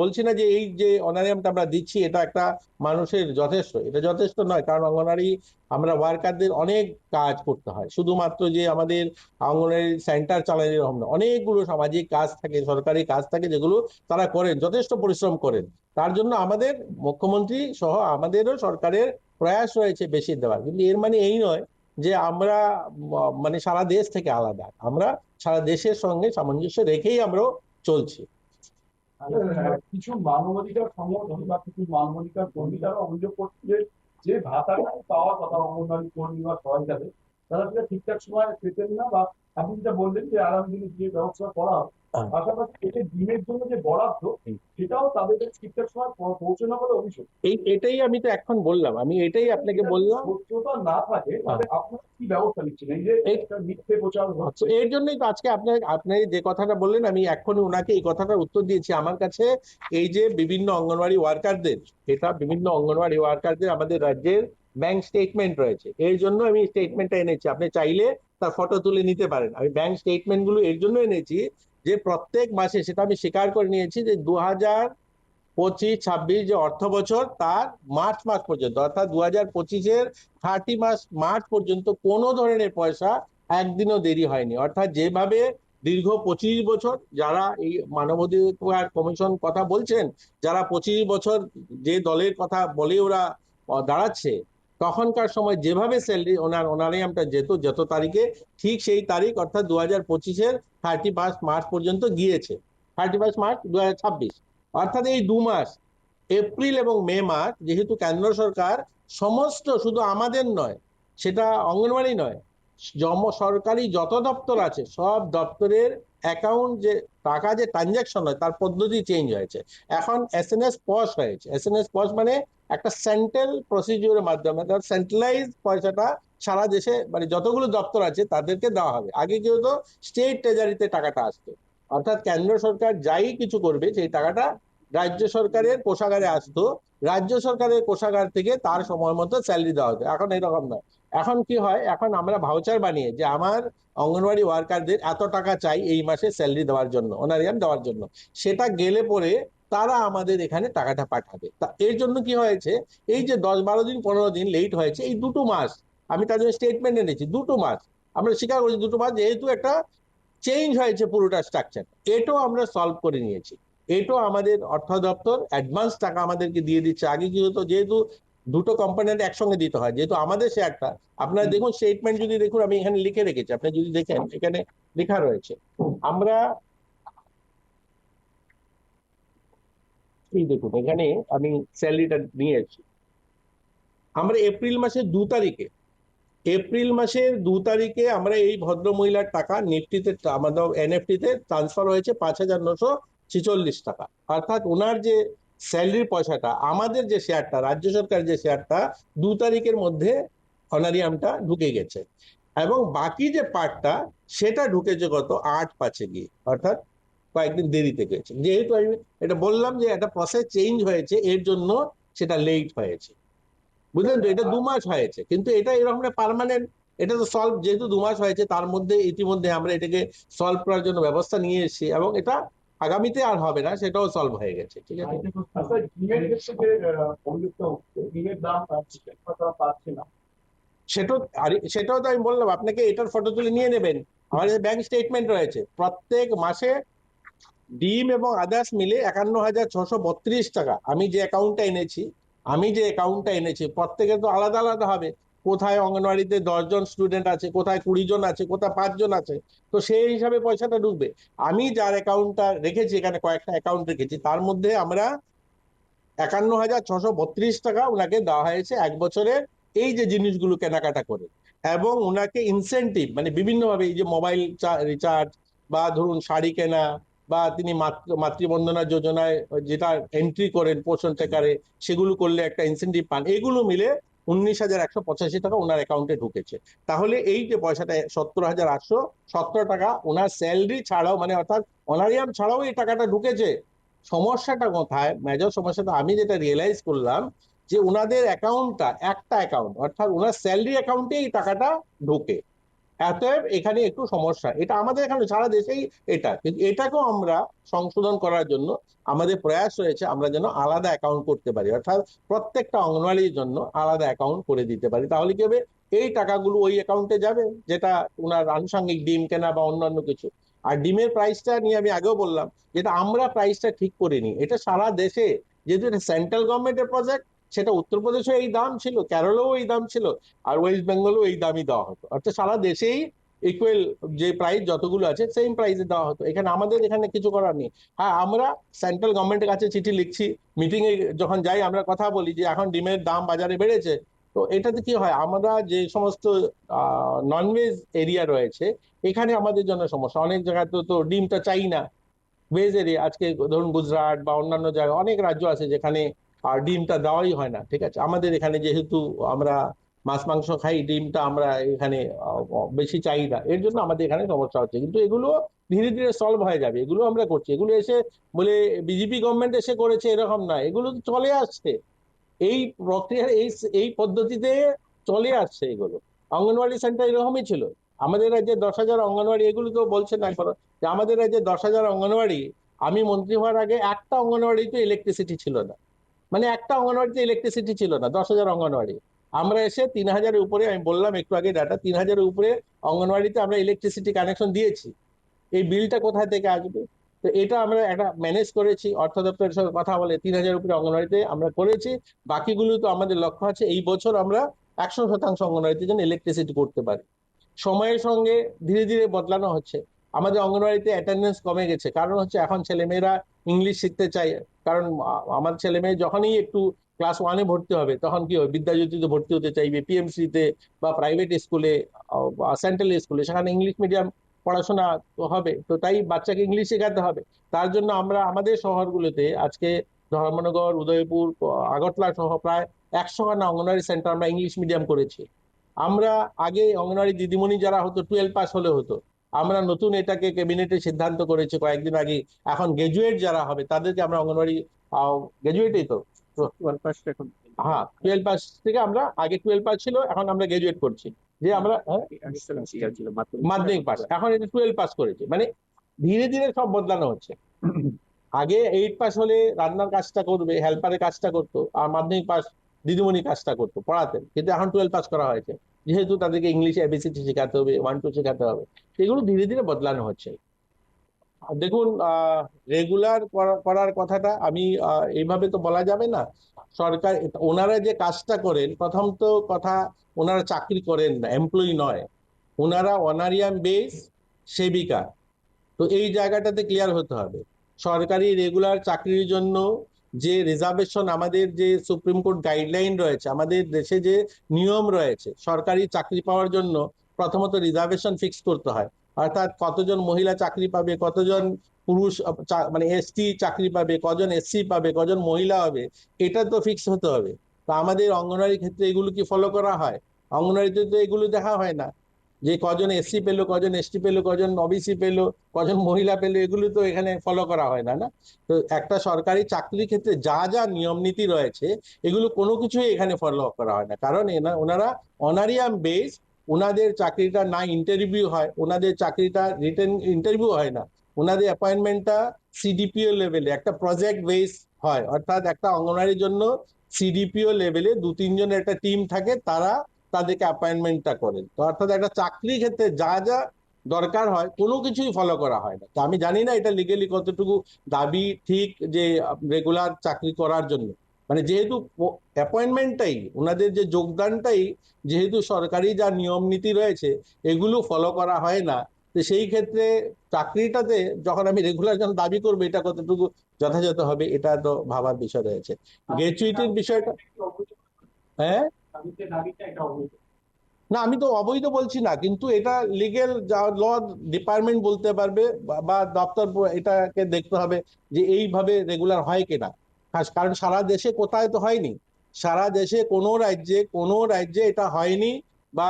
বলছি না যে এই যে অনারিয়ামটা আমরা দিচ্ছি এটা একটা মানুষের যথেষ্ট, এটা যথেষ্ট নয়। কারণ অঙ্গনারী আমরা ওয়ার্কারদের অনেক কাজ করতে হয়, শুধুমাত্র যে আমাদের অঙ্গনারী সেন্টার চালানো এরকম না, অনেকগুলো সামাজিক কাজ থাকে, সরকারি কাজ থাকে, যেগুলো তারা করেন, যথেষ্ট পরিশ্রম করেন। তার জন্য আমাদের মুখ্যমন্ত্রী সহ আমাদেরও সরকারের প্রয়াস রয়েছে বেশি দেওয়ার, কিন্তু এর মানে এই নয় যে আমরা মানে সারা দেশ থেকে আলাদা। আমরা সারা দেশের সঙ্গে সামঞ্জস্য রেখেই আমরা চলছি। কিছু মানবাধিকার সংগঠন বা কিছু মানবাধিকার কর্মী তারা অভিযোগ করছে যে ভাতাটা পাওয়ার কথা অঙ্গনওয়াড়ি কর্মী বা সহায়িকাদের, তারা সেটা ঠিকঠাক সময় পেতেন না, বা আপনি যেটা বললেন যে আগামী দিনে যে ব্যবস্থা করা হবে, পাশাপাশি এতে ডিমের জন্য যে বরাদ্দ সেটাও তাদের কাছে ঠিকঠাক সময় পৌঁছে না বলে অভিযোগ। এটাই আমি তো এখন বললাম, আমি এটাই আপনাকে বললাম। সত্যতা না থাকে তাহলে আপনারা কি ব্যবস্থা নিচ্ছেন? এই যে একটা মিথ্যে প্রচার হচ্ছে, এর জন্যই তো আজকে আপনি যে কথাটা বললেন, আমি এখনই ওনাকে এই কথাটার উত্তর দিয়েছি। আমার কাছে এই যে বিভিন্ন অঙ্গনওয়াড়ি ওয়ার্কারদের, এটা বিভিন্ন অঙ্গনওয়াড়ি ওয়ার্কারদের আমাদের রাজ্যের ব্যাংক স্টেটমেন্ট রয়েছে, এর জন্য আমি স্টেটমেন্টটা এনেছি। আপনি চাইলে তার ফটো তুলে নিতে পারেন। আমি ব্যাংক স্টেটমেন্ট গুলো এর জন্য এনেছি যে প্রত্যেক মাসে, সেটা আমি স্বীকার করে নিয়েছি যে 2025-26 যে অর্থ বছর তার মার্চ মাস পর্যন্ত, অর্থাৎ 2025-এর 30 মার্চ পর্যন্ত কোনো ধরনের পয়সা একদিনও দেরি হয়নি। অর্থাৎ যেভাবে দীর্ঘ 25 বছর যারা এই মানবাধিকার কমিশন কথা বলছেন, যারা 25 বছর যে দলের কথা বলে ওরা দাঁড়াচ্ছে, তখনকার সময় যেভাবে স্যালারি অনারিয়ামটা যেত যত তারিখে, ঠিক সেই তারিখ অর্থাৎ 2025-এর 31 মার্চ পর্যন্ত গিয়েছে। 31 মার্চ 2026, অর্থাৎ এই 2 মাস, এপ্রিল এবং মে মাস, যেহেতু কেন্দ্র সরকার সমস্ত, শুধু আমাদের নয়, সেটা অঙ্গনওয়াড়ি নয়, সরকারি যত দপ্তর আছে সব দপ্তরের অ্যাকাউন্ট যে টাকা যে ট্রানজাকশন হয় তার পদ্ধতি চেঞ্জ হয়েছে। এখন এসএনএস পস হয়েছে। এসএনএস পস মানে একটা সেন্ট্রাল প্রসিডিউরের মাধ্যমে সেন্ট্রালাইজ পয়সাটা সারা দেশে মানে যতগুলো দপ্তর আছে তাদেরকে দেওয়া হবে। আগে কি হতো, স্টেট ট্রেজারিতে টাকাটা আসতো, অর্থাৎ কেন্দ্র সরকার যাই কিছু করবে সেই টাকাটা রাজ্য সরকারের কোষাগারে আসতো, রাজ্য সরকারের কোষাগার থেকে তার সময় মতো স্যালারি দেওয়া হতো। এখন এরকম নয়। এখন কি হয়, এখন আমরা ভাউচার বানিয়ে যে আমার অঙ্গনওয়াড়ি ওয়ার্কারদের এত টাকা চাই এই মাসে স্যালারি দেওয়ার জন্য, অনারিয়াম দেওয়ার জন্য, সেটা গেলে পরে তারা আমাদের এখানে টাকাটা পাঠাবে। তা এর জন্য কি হয়েছে, এই যে 10-12 দিন 15 দিন লেট হয়েছে, এই 2 মাস আমি তার জন্য স্টেটমেন্ট এনেছি। 2 মাস আমরা স্বীকার করছি, 2 মাস যেহেতু একটা চেঞ্জ হয়েছে পুরোটা স্ট্রাকচার, এটাও আমরা সলভ করে নিয়েছি। এটাও আমাদের অর্থ দপ্তর অ্যাডভান্স টাকা আমাদেরকে দিয়ে দিচ্ছে। আগে কি হতো, যেহেতু দুটো কম্পোনেন্ট একসঙ্গে দিতে হয়, যেহেতু আমাদের শেয়ারটা, আপনারা দেখুন স্টেটমেন্ট যদি দেখুন, আমি এখানে লিখে রেখেছি, আপনি যদি দেখেন এখানে লেখা রয়েছে। আমরা এই দেখুন, এখানে আমি স্যালারিটা নিয়ে এসেছি। আমরা এপ্রিল মাসের 2 তারিখে আমরা এই ভদ্র মহিলার টাকা নিফটিতে, আমাদের এনএফটিতে ট্রান্সফার হয়েছে 5,946 টাকা। অর্থাৎ ওনার যে স্যালারির পয়সাটা, আমাদের যে শেয়ারটা, রাজ্য সরকার যে শেয়ারটা 2 তারিখের মধ্যে অনারিয়ামটা ঢুকে গেছে, এবং বাকি যে পার্টটা সেটা ঢুকেছে গত 8/5-এ গিয়ে, অর্থাৎ কয়েকদিন দেরিতে গেছে। যেহেতু আমি এটা বললাম যে একটা প্রসেস চেঞ্জ হয়েছে, এর জন্য সেটা লেট হয়েছে, বুঝলেন তো। এটা 2 মাস হয়েছে, কিন্তু এটা এরকম পার্মানেন্ট, এটা তো সলভ, যেহেতু 2 মাস হয়েছে তার মধ্যে ইতিমধ্যে আমরা এটাকে সলভ করার জন্য ব্যবস্থা নিয়ে এসেছি, এবং এটা আগামীতে আর হবে না, সেটাও সলভ হয়ে গেছে। ঠিক আছে। ডিমের ক্ষেত্রে যে অভিযোগটা উঠছে, ডিমের দাম পাচ্ছে না, সেটাও তো আমি বললাম আপনাকে, এটার ফটো তুলে নিয়ে নেবেন। আমাদের ব্যাংক স্টেটমেন্ট রয়েছে, প্রত্যেক মাসে ডিম এবং আদার্স মিলে 51,632 টাকা আমি যে অ্যাকাউন্টটা এনেছি, প্রত্যেকের তো আলাদা আলাদা হবে। কোথায় অঙ্গনওয়াড়িতে 10 জন স্টুডেন্ট আছে, কোথায় 20 জন আছে, কোথায় 5 জন আছে, তো সেই হিসাবে পয়সাটা ঢুকবে। আমি যার অ্যাকাউন্টটা রেখেছি, এখানে কয়েকটা অ্যাকাউন্ট রেখেছি, তার মধ্যে আমরা 51,632 টাকা ওনাকে দেওয়া হয়েছে 1 বছরের এই যে জিনিসগুলো কেনাকাটা করে। এবং ওনাকে ইনসেন্টিভ মানে বিভিন্নভাবে, এই যে মোবাইল রিচার্জ, বা ধরুন শাড়ি কেনা, বা তিনি মাতৃবন্দনা যোজনায় যেটা এন্ট্রি করেন পোষণ ট্র্যাকারে, সেগুলো করলে একটা ইনসেন্টিভ পান, এগুলো মিলে 19,185 টাকা ওনার অ্যাকাউন্টে ঢুকেছে। তাহলে এই যে পয়সাটা 70,817 টাকা ওনার স্যালারি ছাড়াও, মানে অর্থাৎ অনারিয়াম ছাড়াও এই টাকাটা ঢুকেছে। সমস্যাটা কোথায়? মেজর সমস্যাটা আমি যেটা রিয়েলাইজ করলাম যে ওনাদের অ্যাকাউন্টটা একটা অ্যাকাউন্ট, অর্থাৎ ওনার স্যালারি অ্যাকাউন্টে এই টাকাটা ঢোকে। অতএব এখানে একটু সমস্যা, এটা আমাদের এখানে সারা দেশেই এটা, কিন্তু এটাকেও আমরা সংশোধন করার জন্য আমাদের প্রয়াস রয়েছে আমরা যেন আলাদা অ্যাকাউন্ট করতে পারি, অর্থাৎ প্রত্যেকটা অঙ্গনওয়াড়ির জন্য আলাদা অ্যাকাউন্ট করে দিতে পারি। তাহলে কি হবে, এই টাকাগুলো ওই অ্যাকাউন্টে যাবে, যেটা ওনার আনুষঙ্গিক ডিম কেনা বা অন্যান্য কিছু। আর ডিমের প্রাইসটা নিয়ে আমি আগেও বললাম, যেটা আমরা প্রাইসটা ঠিক করিনি, এটা সারা দেশে, যেহেতু এটা সেন্ট্রাল গভর্নমেন্টের প্রজেক্ট, সেটা উত্তরপ্রদেশেও এই দাম ছিল, কেরলেও এই দাম ছিল, আর ওয়েস্ট বেঙ্গলেও এই দামই দেওয়া হতো, অর্থাৎ সারা দেশেই ইকুয়াল যে প্রাইস যতগুলো আছে সেম প্রাইসে দেওয়া হতো। এখানে আমাদের এখানে কিছু করার নেই। হ্যাঁ, আমরা সেন্ট্রাল গভর্নমেন্টের কাছে চিঠি লিখছি, মিটিং এ যখন যাই আমরা কথা বলি যে এখন ডিমের দাম বাজারে বেড়েছে। তো এটাতে কি হয়, আমরা যে সমস্ত ননভেজ এরিয়া রয়েছে এখানে আমাদের জন্য সমস্যা, অনেক জায়গায় তো ডিমটা চাই না। ভেজ এরিয়া, আজকে ধরুন গুজরাট বা অন্যান্য জায়গায় অনেক রাজ্য আছে যেখানে ডিমটা দেওয়াই হয় না। ঠিক আছে, আমাদের এখানে যেহেতু আমরা মাছ মাংস খাই, ডিমটা আমরা এখানে বেশি চাহিদা, এর জন্য আমাদের এখানে সমস্যা হচ্ছে। কিন্তু এগুলো ধীরে ধীরে সলভ হয়ে যাবে, এগুলো আমরা করছি। এগুলো এসে বলে বিজেপি গভর্নমেন্ট এসে করেছে এরকম না, এগুলো তো চলে আসছে, এই প্রক্রিয়ার এই পদ্ধতিতে চলে আসছে এগুলো। অঙ্গনওয়াড়ি সেন্টার এরকমই ছিল। আমাদের রাজ্যে 10,000 অঙ্গনওয়াড়ি, এগুলো তো বলছেন একবার যে আমাদের রাজ্যে 10,000 অঙ্গনওয়াড়ি, আমি মন্ত্রী হওয়ার আগে একটা অঙ্গনওয়াড়িতে ইলেকট্রিসিটি ছিল না, মানে একটা অঙ্গনওয়াড়িতে ইলেকট্রিসিটি ছিল না, 10,000 অঙ্গনওয়াড়ি। আমরা এসে 3,000-এর উপরে, আমি বললাম একটু আগে ডাটা, 3,000-এর উপরে অঙ্গনওয়াড়িতে আমরা ইলেকট্রিসিটি কানেকশন দিয়েছি। এই বিলটা কোথায় থেকে আসবে? তো এটা আমরা একটা ম্যানেজ করেছি, অর্থ দপ্তরের সঙ্গে কথা বলে 3,000 উপরে অঙ্গনওয়াড়িতে আমরা করেছি। বাকিগুলো তো আমাদের লক্ষ্য আছে এই বছর আমরা 100% অঙ্গনওয়াড়িতে যেন ইলেকট্রিসিটি করতে পারি। সময়ের সঙ্গে ধীরে ধীরে বদলানো হচ্ছে। আমাদের অঙ্গনওয়াড়িতে অ্যাটেন্ডেন্স কমে গেছে, কারণ হচ্ছে এখন ছেলেমেয়েরা ইংলিশ শিখতে চায়। কারণ আমার ছেলে মেয়ে যখনই একটু ক্লাস 1-এ ভর্তি হবে তখন কি হবে, বিদ্যাজ্যোতিতে ভর্তি হতে চাইবে, পিএমসি-তে বা প্রাইভেট স্কুলে বা সেন্ট্রাল স্কুলে, সেখানে ইংলিশ মিডিয়াম পড়াশোনা হবে, তো তাই বাচ্চাকে ইংলিশ শেখাতে হবে। তার জন্য আমরা আমাদের শহরগুলোতে আজকে ধর্মনগর, উদয়পুর, আগরতলা সহ প্রায় 100খানা অঙ্গনওয়াড়ি সেন্টার আমরা ইংলিশ মিডিয়াম করেছি। আমরা আগে অঙ্গনওয়াড়ি দিদিমণি যারা হতো 12 পাস হলে হতো, আমরা নতুন এটাকে ক্যাবিনেটে সিদ্ধান্ত করেছি কয়েকদিন আগে, এখন গ্রাজুয়েট যারা হবে তাদেরকে আমরা অঙ্গনওয়াড়ি গ্রাজুয়েটই তো, ওয়ান পাস এখন হ্যাঁ 12 পাস থেকে, আমরা আগে 12 পাস ছিল, এখন আমরা গ্রাজুয়েট করছি, যে আমরা ছিল মাধ্যমিক পাস, এখন এটা 12 পাস করেছে। মানে ধীরে ধীরে সব বদলানো হচ্ছে। আগে 8 পাস হলে রান্নার কাজটা করবে, হেল্পারের কাজটা করতো, আর মাধ্যমিক পাস দিদিমণি কাজটা করতো, পড়াতেন। কিন্তু এখন 12 পাস করা হয়েছে, যেহেতু তাদেরকে ইংলিশে এবিসিডি শেখাতে হবে, 1 2 শেখাতে হবে, এগুলো ধীরে ধীরে বদলানো হচ্ছে। আর দেখুন, রেগুলার করার কথাটা আমি এইভাবে তো বলা যাবে না। সরকার, ওনারা যে কাজটা করেন, প্রথম তো কথা, ওনারা চাকরি করেন না, এমপ্লয়ি নয়, ওনারা অনারিয়াম বেস সেবিকা। তো এই জায়গাটাতে ক্লিয়ার হতে হবে। সরকারি রেগুলার চাকরির জন্য যে রিজার্ভেশন, আমাদের যে সুপ্রিম কোর্ট গাইডলাইন রয়েছে, আমাদের দেশে যে নিয়ম রয়েছে, সরকারি চাকরি পাওয়ার জন্য প্রথমত রিজার্ভেশন ফিক্স করতে হয়, অর্থাৎ কতজন মহিলা চাকরি পাবে, কতজন পুরুষ মানে এসটি চাকরি পাবে, কজন এসসি পাবে, কজন মহিলা হবে, এটা তো ফিক্স হতে হবে। তো আমাদের অঙ্গনওয়াড়ির ক্ষেত্রে এগুলো কি ফলো করা হয়? অঙ্গনওয়াড়িতে তো এগুলো দেখা হয় না, যে কজন এসসি পেলো, কজন এসটি পেলো, কজন ওবিসি পেলো, কজন মহিলা পেলো, এগুলো তো এখানে ফলো করা হয় না, না? তো একটা সরকারি চাকরির ক্ষেত্রে যা যা নিয়ম নীতি রয়েছে এগুলো কোনো কিছুই এখানে ফলো করা হয় না, কারণ ওনারা অনারিয়াম বেস, ওনাদের চাকরিটা না ইন্টারভিউ হয়, ওনাদের চাকরিটা রিটেন ইন্টারভিউ হয় না, ওনাদের অ্যাপয়েন্টমেন্টটা সিডিপিও লেভেলে একটা প্রজেক্ট বেস হয়, অর্থাৎ একটা অঙ্গনওয়াড়ির জন্য সিডিপিও লেভেলে 2-3 জনের একটা টিম থাকে, তারা তাদেরকে অ্যাপয়েন্টমেন্টটা করেন। তো অর্থাৎ একটা চাকরির ক্ষেত্রে যা যা দরকার হয় কোনো কিছুই ফলো করা হয় না। তো আমি জানি না এটা লিগেলি কতটুকু দাবি ঠিক, যে রেগুলার চাকরি করার জন্য, মানে যেহেতু অ্যাপয়েন্টমেন্টটাই, ওনাদের যে যোগদানটাই, যেহেতু সরকারি যা নিয়ম নীতি রয়েছে এগুলো ফলো করা হয় না, তো সেই ক্ষেত্রে চাকরিটাতে যখন আমি রেগুলার যখন দাবি করবো এটা কতটুকু যথাযথ হবে, এটা তো ভাবার বিষয় রয়েছে। গ্র্যাচুইটির বিষয়টা, হ্যাঁ, না আমি তো অবৈধ বলছি না, কিন্তু এটা লিগেল ল ডিপার্টমেন্ট বলতে পারবে, বা দপ্তর এটাকে দেখতে হবে যে এইভাবে রেগুলার হয় কিনা। কারণ সারা দেশে কোথায় তো হয়নি, সারা দেশে কোনো রাজ্যে এটা হয়নি, বা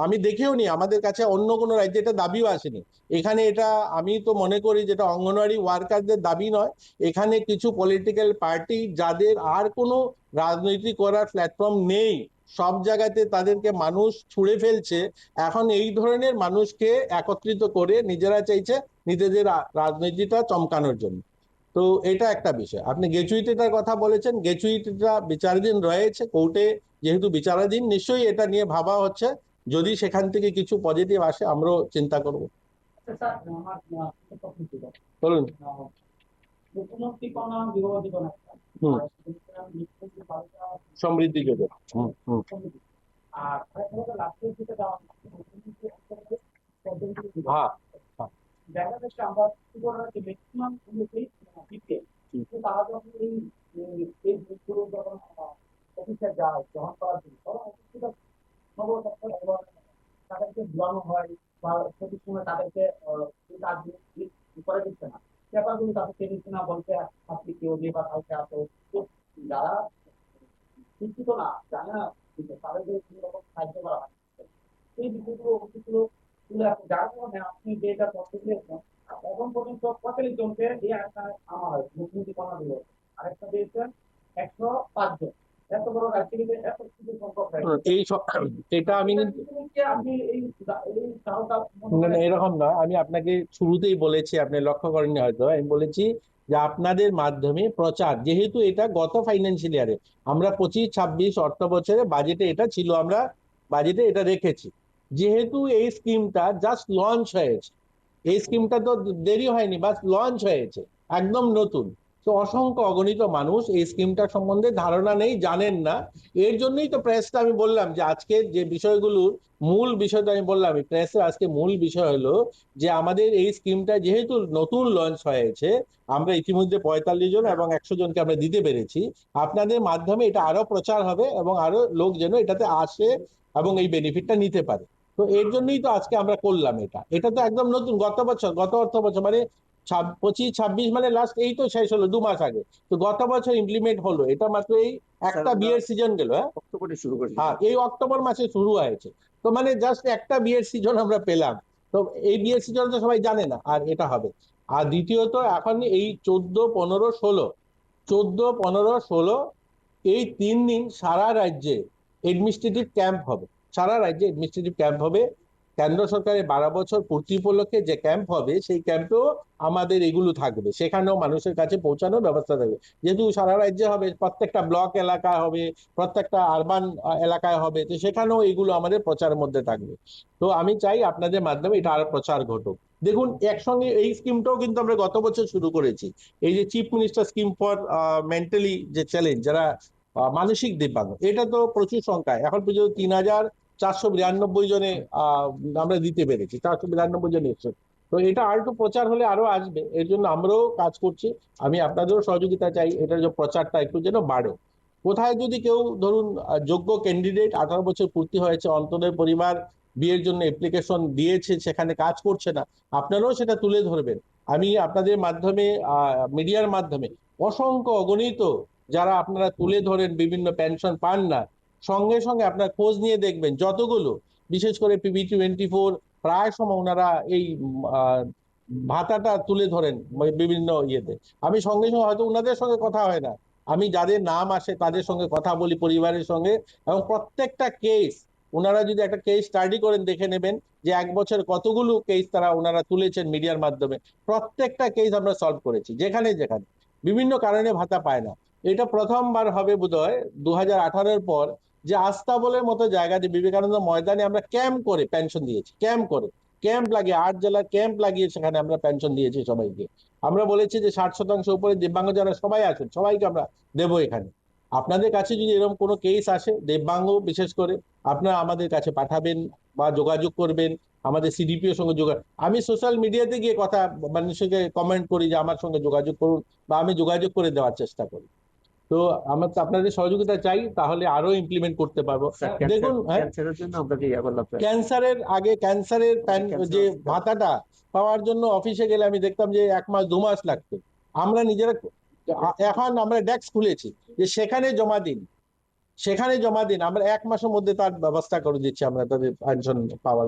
আমি দেখেও নি, আমাদের কাছে অন্য কোনো রাজ্যে এটা দাবিও আসেনি। এখানে এটা আমি তো মনে করি যেটা অঙ্গনওয়াড়ি ওয়ার্কারদের দাবি নয়, এখানে কিছু পলিটিক্যাল পার্টি যাদের আর কোনো রাজনীতি করার প্ল্যাটফর্ম নেই, সব জায়গাতে তাদেরকে মানুষ ছুঁড়ে ফেলছে, এখন এই ধরনের মানুষকে একত্রিত করে নিজেরা চাইছে নিজেদের রাজনীতিটা চমকানোর জন্য। তো এটা একটা বিষয়। আপনি গ্র্যাচুইটিটার কথা বলেছেন, গ্র্যাচুইটিটা বিচারাধীন রয়েছে কোর্টে, যেহেতু বিচারাধীন নিশ্চয়ই এটা নিয়ে ভাবা হচ্ছে, যদি সেখান থেকে কিছু পজিটিভ আসে আমরাও চিন্তা করব। স্যার আমার একটা প্রশ্ন ছিল। বলুন। মুখ্যমন্ত্রী কন্যা বিবাহ জীবন একটা হুম। আর মুখ্যমন্ত্রী বালিকা সমৃদ্ধি যোজনা। সমিতি। আর আরেকটা হলো লাস্টের দিকে দেওয়া মুখ্যমন্ত্রী একটা পদ্ধতি দিল। হ্যাঁ, হ্যাঁ। দেখা যাচ্ছে আমরা কি করা হচ্ছে ম্যাক্সিমাম দিতে কিন্তু তারা যখন এই এই দিকগুলো যখন অফিসে যায় গ্রহণ করার জন্য তখন অফিসটা নবদপ্তর এবং তাদেরকে ঘুরানো হয় বা সঠিক সময় তাদেরকে এই কাজগুলো করে দিচ্ছে না, ব্যাপারগুলো তাদেরকে দিচ্ছে না, বলছে আপনি কেউ দিয়ে বা কাউকে আসো। তো যারা শিক্ষিত না জানে না কিন্তু তাদেরকে কোনো রকম সাহায্য করা হয় এই বিষয়গুলো অফিসগুলো তুলে আসে, যার কারণে আপনি যেটা তথ্য দিয়েছেন এখন পর্যন্ত 45 জনকে এই আরেকটা আনা হয় মুখ্যমন্ত্রী কন্যা দিবস, আরেকটা দিয়েছেন 105 জন। এত বড় রাজ্যে এত কিছু সংখ্যক এটা আমি কিন্তু আপনি এই এই কারণটা না, না, এরকম না। আমি আপনাকে শুরুতেই বলেছি, আপনি লক্ষ্য করেননি হয়তো, আমি বলেছি যে আপনাদের মাধ্যমে প্রচার, যেহেতু এটা গত ফাইন্যান্সিয়াল ইয়ারে আমরা 25-26 অর্থ বছরে বাজেটে এটা ছিল, আমরা বাজেটে এটা রেখেছি, যেহেতু এই স্কিমটা জাস্ট লঞ্চ হয়েছে, এই স্কিমটা তো দেরি হয়নি, বাস লঞ্চ হয়েছে, একদম নতুন। তো অসংখ্য অগণিত মানুষ এই স্কিমটা সম্বন্ধে ধারণা নেই, জানেন না। এর জন্যই তো প্রেসটা আমি বললাম যে আজকে যে বিষয়গুলোর মূল বিষয়টা আমি বললাম, প্রেসের আজকে মূল বিষয় হলো যে আমাদের এই স্কিমটা যেহেতু নতুন লঞ্চ হয়েছে, আমরা ইতিমধ্যে 45 জন এবং 100 জনকে আমরা দিতে পেরেছি, আপনাদের মাধ্যমে এটা আরো প্রচার হবে এবং আরো লোক যেন এটাতে আসে এবং এই বেনিফিটটা নিতে পারে। তো এর জন্যই তো আজকে আমরা করলাম এটা, এটা তো একদম নতুন, গত বছর, গত অর্থ বছর মানে 25-26 মানে লাস্ট এই তো শেষ হলো 2 মাস আগে, তো গত বছর ইমপ্লিমেন্ট হলো এটা, মাত্র এই একটা বিয়ের সিজন গেল। হ্যাঁ, অক্টোবরে শুরু করেছি। হ্যাঁ, এই অক্টোবর মাসে শুরু হয়েছে। তো মানে জাস্ট একটা বিয়ের সিজন আমরা পেলাম। তো এই বিয়ের সিজন তো সবাই জানে না, আর এটা হবে। আর দ্বিতীয়ত এখন এই 14-15-16, 14-15-16 এই 3 দিন সারা রাজ্যে এডমিনিস্ট্রেটিভ ক্যাম্প হবে, সারা রাজ্যে এডমিনিস্ট্রেটিভ ক্যাম্প হবে। কেন্দ্র সরকারের 12 বছর পূর্তি উপলক্ষে যে ক্যাম্প হবে, সেই ক্যাম্পেও আমাদের এগুলো থাকবে, সেখানেও মানুষের কাছে পৌঁছানোর ব্যবস্থা থাকবে। যেহেতু সারা রাজ্যে হবে, প্রত্যেকটা ব্লক এলাকায় হবে, প্রত্যেকটা আরবান এলাকায় হবে, তো সেখানেও এগুলো আমাদের প্রচারের মধ্যে থাকবে। তো আমি চাই আপনাদের মাধ্যমে এটা আরো প্রচার ঘটুক। দেখুন, একসঙ্গে এই স্কিমটাও কিন্তু আমরা গত বছর শুরু করেছি, এই যে chief minister scheme for mentally যে চ্যালেঞ্জ, যারা মানসিক দিব্যাঙ্গ, এটা তো প্রচুর সংখ্যায়, এখন পর্যন্ত 3492 জনে আমরা দিতে পেরেছি, 492 জন এসছে। তো এটা আর একটু প্রচার হলে আরো আসবে, এর জন্য আমরাও কাজ করছি। আমি আপনাদেরও সহযোগিতা চাই, এটার যে প্রচারটা একটু যেন বাড়ে। কোথায় যদি কেউ ধরুন যোগ্য ক্যান্ডিডেট, 18 বছর পূর্তি হয়েছে, অন্তরের পরিবার বিয়ের জন্য অ্যাপ্লিকেশন দিয়েছে, সেখানে কাজ করছে না, আপনারাও সেটা তুলে ধরবেন। আমি আপনাদের মাধ্যমে, মিডিয়ার মাধ্যমে অসংখ্য অগণিত যারা আপনারা তুলে ধরেন বিভিন্ন পেনশন পান না, সঙ্গে সঙ্গে আপনার খোঁজ নিয়ে দেখবেন যতগুলো, বিশেষ করে PB24 প্রায় সময় ওনারা এই ভাতাটা তুলে ধরেন বিভিন্ন ইয়েতে। আমি সঙ্গে সঙ্গে, হয়তো ওনাদের সঙ্গে কথা হয় না, আমি যাদের নাম আসে তাদের সঙ্গে কথা বলি, পরিবারের সঙ্গে, এবং প্রত্যেকটা কেস ওনারা যদি একটা কেস স্টাডি করেন, দেখে নেবেন যে 1 বছর কতগুলো কেস তারা ওনারা তুলেছেন মিডিয়ার মাধ্যমে, প্রত্যেকটা কেস আমরা সলভ করেছি, যেখানে যেখানে বিভিন্ন কারণে ভাতা পায় না। এটা প্রথমবার হবে বোধহয় 2018-এর পর, যে আস্তাবলের মতো জায়গাতে বিবেকানন্দ ময়দানে আমরা ক্যাম্প করে পেনশন দিয়েছি, ক্যাম্প লাগিয়ে 8 জেলার ক্যাম্প লাগিয়ে সেখানে আমরা পেনশন দিয়েছি সবাইকে। আমরা বলেছি যে 60% উপরে দিব্যাঙ্গ যারা সবাই আছেন, সবাইকে আমরা দেবো এখানে। আপনাদের কাছে যদি এরকম কোনো কেস আসে, দিব্যাঙ্গ বিশেষ করে, আপনারা আমাদের কাছে পাঠাবেন বা যোগাযোগ করবেন, আমাদের CDPO সঙ্গে যোগাযোগ, আমি সোশ্যাল মিডিয়াতে গিয়ে কথা মানুষকে কমেন্ট করি যে আমার সঙ্গে যোগাযোগ করুন, বা আমি যোগাযোগ করে দেওয়ার চেষ্টা করি। তো আমরা তো আপনাদের সহযোগিতা চাই, তাহলে আরো ইমপ্লিমেন্ট করতে পারবো। দেখুন, ক্যান্সারের জন্য আমরা যে ইয়া করলাম স্যার। ক্যান্সারের আগে ক্যান্সারের যে ভাতাটা পাওয়ার জন্য অফিসে গেলে আমি দেখতাম যে 1 মাস 2 মাস লাগতো। আমরা নিজেরা এখন আমরা ডেস্ক খুলেছি যে সেখানে জমা দিন, সেখানে জমা দিন, আমরা 1 মাসের মধ্যে তার ব্যবস্থা করে দিচ্ছি আমরা তাদের পেনশন পাওয়ার।